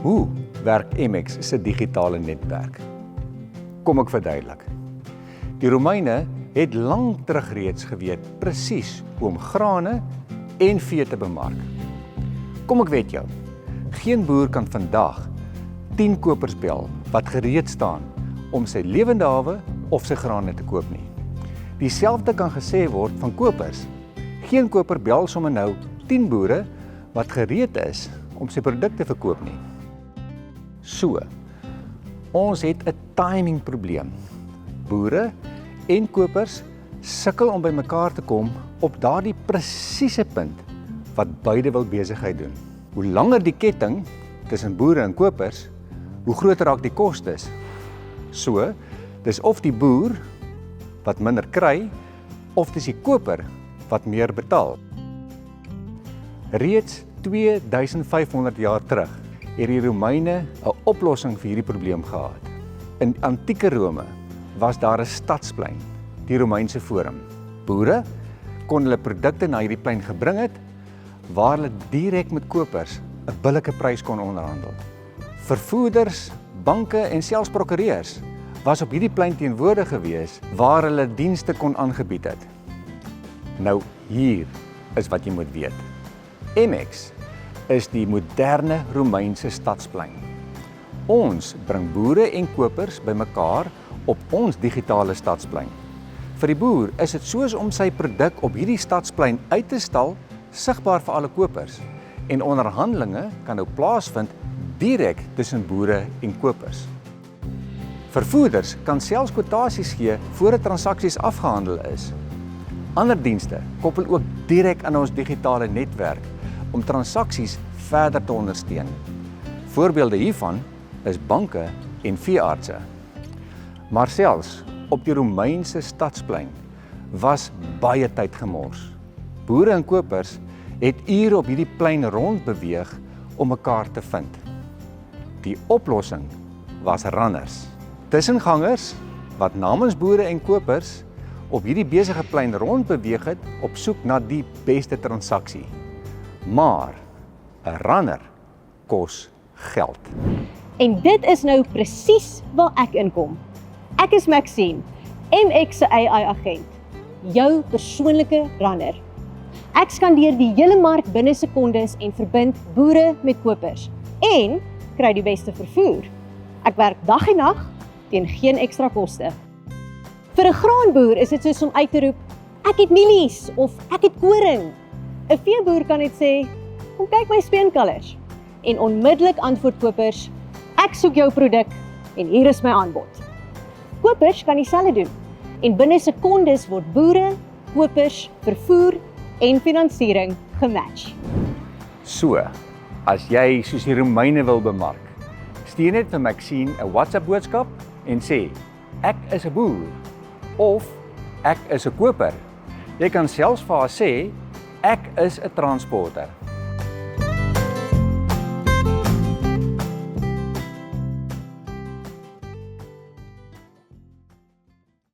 Hoe werk MX se digitale netwerk? Kom ek verduidelik. Die Romeine het lank terug reeds geweet presies hoe om grane en vee te bemark. Kom ek weet jou, geen boer kan vandag 10 kopers bel wat gereed staan om sy lewende hawe of sy grane te koop nie. Dieselfde kan gesê word van kopers. Geen koper bel sommer nou 10 boere wat gereed is om sy produk te verkoop nie. So, ons het 'n timing probleem. Boere en kopers sukkel om by mekaar te kom op daardie presiese punt wat beide wil besigheid doen. Hoe langer die ketting tussen boere en kopers, hoe groter raak die kostes. So, dis of die boer wat minder kry, of dis die koper wat meer betaal. Reeds 2500 jaar terug het die Romeine 'n oplossing vir hierdie probleem gehad. In antieke Rome was daar 'n stadsplein, die Romeinse Forum. Boere kon hulle produkte na hierdie plein gebring het, waar hulle direk met kopers 'n billike prys kon onderhandel. Vervoerders, banke en selfs prokureurs was op hierdie plein teenwoordig gewees waar hulle dienste kon aangebied het. Nou hier is wat jy moet weet. MX is die moderne Romeinse stadsplein. Ons bring boere en kopers bymekaar op ons digitale stadsplein. Vir die boer is dit soos om sy produk op hierdie stadsplein uit te stal, sigbaar vir alle kopers. En onderhandelinge kan nou plaasvind direk tussen boere en kopers. Vervoerders kan selfs kwotasies gee voordat transaksies afgehandel is. Ander dienste koppel ook direk aan ons digitale netwerk om transaksies verder te ondersteun. Voorbeelde hiervan is banke en veeartse. Maar selfs op die Romeinse stadsplein was baie tyd gemors. Boere en kopers het ure op hierdie plein rondbeweeg om mekaar te vind. Die oplossing was runners. Tussengangers wat namens boere en kopers op hierdie besige plein rondbeweeg het op soek na die beste transaksie. Maar 'n runner kos geld. En dit is nou presies waar ek inkom. Ek is Maxine, MX se AI-agent, jou persoonlike runner. Ek skandeer die hele mark binne sekondes en verbind boere met kopers en kry die beste vervoer. Ek werk dag en nag teen geen ekstra koste. Vir 'n graanboer is dit soos om uit te roep, ek het mielies of ek het koring. 'n Veeboer kan net sê, kom kyk my speenkalvers. En onmiddellik antwoord kopers, ek soek jou produk en hier is my aanbod. Kopers kan dieselfde doen en binne sekondes word boere, kopers, vervoer en finansiering gematch. So, as jy soos die Romeine wil bemark, stuur net vir Maxine 'n WhatsApp boodskap en sê, ek is 'n boer of ek is 'n koper. Jy kan selfs vir haar sê, ek is 'n transporter.